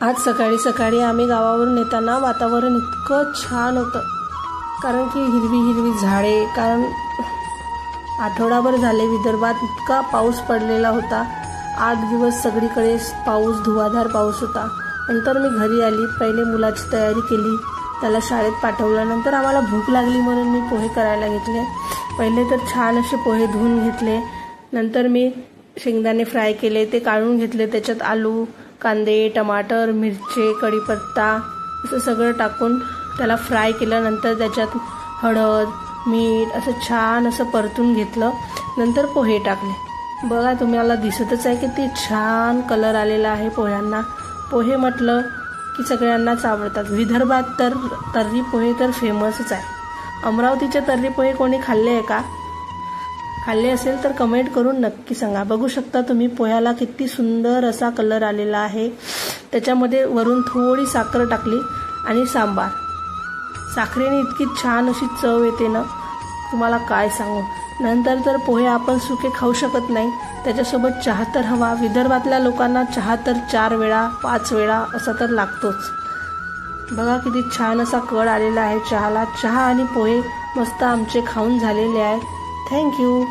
आज सकाळी सकाळी आम्ही गावावरून येताना वातावरण इतकं छान होतं, कारण की हिरवी हिरवी झाडे. कारण आठवडाभर झाले विदर्भात इतका पाऊस पडलेला होता. 8 दिवस सगळीकडे पाऊस, धुवाधार पाऊस होता. नंतर मी घरी आली, पहिले मुलाची तयारी केली, त्याला शाळेत पाठवलं. नंतर आम्हाला भूक लागली म्हणून मी पोहे करायला घेतले. पहिले तर छान असे पोहे धुवून घेतले. नंतर मी शेंगदाणे फ्राय केले, ते काढून घेतले. त्याच्यात आलू, कांदे, टमाटर, मिरची, कढीपत्ता असं सगळं टाकून त्याला फ्राय केलं. नंतर त्याच्यात हळद, मीठ असं छान असं परतून घेतलं. नंतर पोहे टाकले. बघा तुम्हाला दिसतच आहे किती छान कलर आलेला आहे पोह्यांना. पोहे म्हटलं की सगळ्यांनाच आवडतात. विदर्भात तर तर्री पोहे तर फेमसच आहे. अमरावतीचे तर्री पोहे कोणी खाल्ले आहे का? खाल्ले असेल तर कमेंट करून नक्की सांगा. बघू शकता तुम्ही पोह्याला किती सुंदर असा कलर आलेला आहे. त्याच्यामध्ये वरून थोडी साखर टाकली आणि सांबार. साखरेने इतकी छान अशी चव येते ना, तुम्हाला काय सांगू. नंतर तर पोहे आपण सुके खाऊ शकत नाही, त्याच्यासोबत चहा तर हवा. विदर्भातल्या लोकांना चहा तर 4 वेळा 5 वेळा असा तर लागतोच. बघा किती छान असा कड आलेला आहे चहाला. चहा आणि पोहे मस्त आमचे खाऊन झालेले आहेत. थँक्यू.